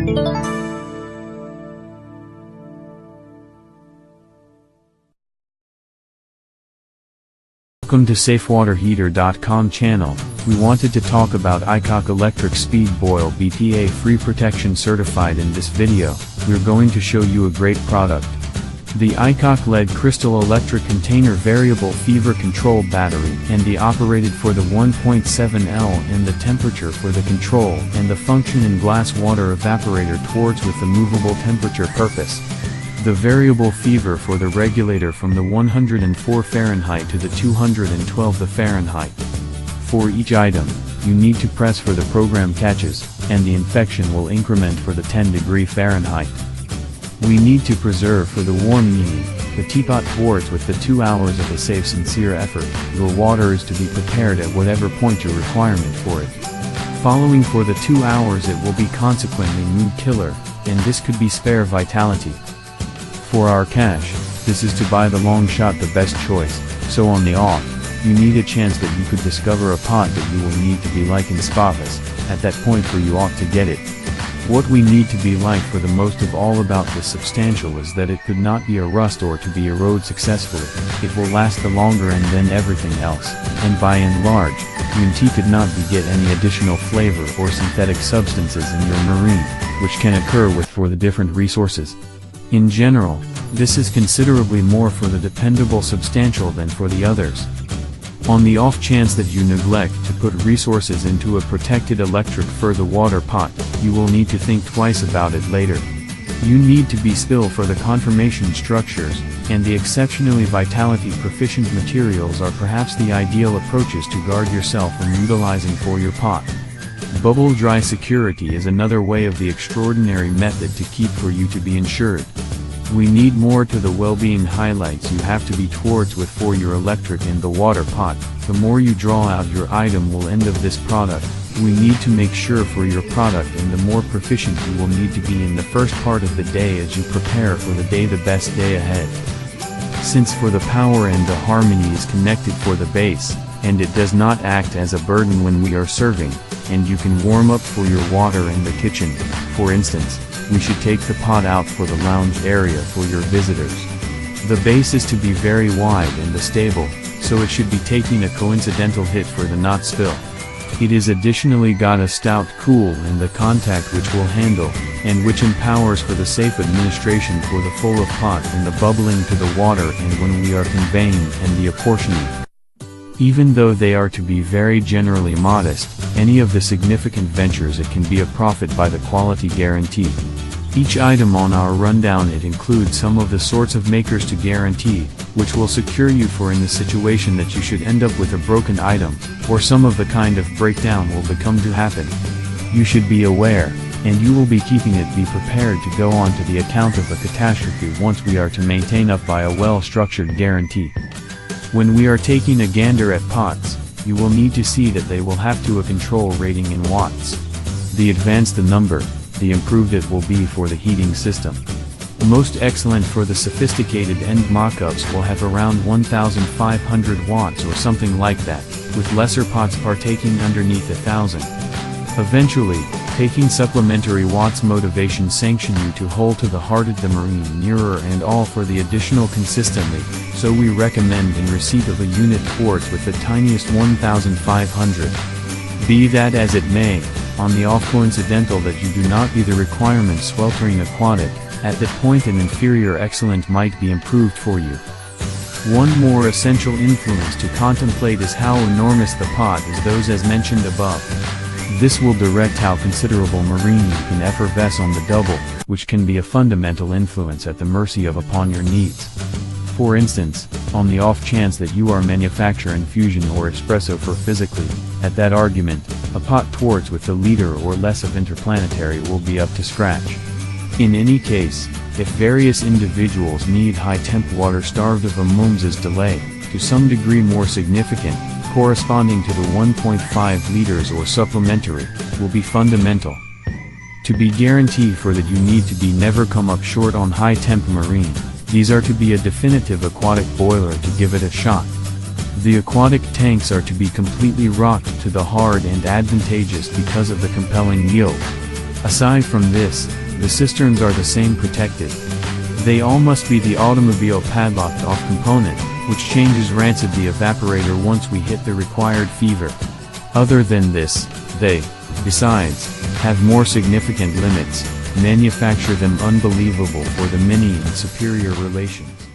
Welcome to SafeWaterHeater.com channel. We wanted to talk about Aicok Electric SpeedBoil BPA-free protection certified. In this video, we're going to show you a great product. The Aicok Lead Crystal Electric Container Variable Fever Control Battery and the operated for the 1.7 L and the temperature for the control and the function in glass water evaporator towards with the movable temperature purpose. The variable fever for the regulator from the 104 Fahrenheit to the 212 Fahrenheit. For each item, you need to press for the program catches, and the infection will increment for the 10° Fahrenheit. We need to preserve for the warm meaning, the teapot towards with the 2 hours of a safe sincere effort. Your water is to be prepared at whatever point your requirement for it. Following for the 2 hours it will be consequently mood killer, and this could be spare vitality. For our cash, this is to buy the long shot the best choice, so on the off, you need a chance that you could discover a pot that you will need to be like in spotless, at that point where you ought to get it. What we need to be like for the most of all about this substantial is that it could not be a rust or to be erode successfully, it will last the longer and then everything else, and by and large, UNT could not be get any additional flavor or synthetic substances in your marine, which can occur with for the different resources. In general, this is considerably more for the dependable substantial than for the others. On the off chance that you neglect to put resources into a protected electric for the water pot, you will need to think twice about it later. You need to be still for the confirmation structures, and the exceptionally vitality proficient materials are perhaps the ideal approaches to guard yourself when utilizing for your pot. Bubble dry security is another way of the extraordinary method to keep for you to be insured. We need more to the well-being highlights you have to be towards with for your electric in the water pot. The more you draw out your item will end of this product. We need to make sure for your product and the more proficient you will need to be in the first part of the day as you prepare for the day, the best day ahead. Since for the power and the harmony is connected for the base, and it does not act as a burden when we are serving, and you can warm up for your water in the kitchen. For instance, we should take the pot out for the lounge area for your visitors. The base is to be very wide and stable, so it should be taking a coincidental hit for the not spill. It is additionally got a stout cool in the contact which will handle, and which empowers for the safe administration for the full of pot and the bubbling to the water and when we are conveying and the apportioning. Even though they are to be very generally modest, any of the significant ventures it can be a profit by the quality guarantee. Each item on our rundown it includes some of the sorts of makers to guarantee, which will secure you for in the situation that you should end up with a broken item, or some of the kind of breakdown will become to happen. You should be aware, and you will be keeping it be prepared to go on to the account of a catastrophe once we are to maintain up by a well-structured guarantee. When we are taking a gander at pots, you will need to see that they will have to a control rating in watts. The advanced the number, the improved it will be for the heating system. Most excellent for the sophisticated end mock-ups will have around 1500 watts or something like that, with lesser pots partaking underneath 1000. Eventually, taking supplementary watts motivation sanction you to hold to the hearted the marine nearer and all for the additional consistently, so we recommend in receipt of a unit towards with the tiniest 1500. Be that as it may, on the off coincidental that you do not be the requirement sweltering aquatic, at that point an inferior excellent might be improved for you. One more essential influence to contemplate is how enormous the pot is those as mentioned above. This will direct how considerable marine you can effervesce on the double, which can be a fundamental influence at the mercy of upon your needs. For instance, on the off chance that you are manufacture infusion or espresso for physically, at that argument, a pot towards with a liter or less of interplanetary will be up to scratch. In any case, if various individuals need high temp water starved of a mom's delay, to some degree more significant, corresponding to the 1.5 liters or supplementary, will be fundamental. To be guaranteed for that you need to be never come up short on high temp marine, these are to be a definitive aquatic boiler to give it a shot. The aquatic tanks are to be completely rocked to the hard and advantageous because of the compelling yield. Aside from this, the cisterns are the same protected. They all must be the automobile padlocked off component, which changes rancid the evaporator once we hit the required fever. Other than this, they, besides, have more significant limits, manufacture them unbelievable for the mini and superior relations.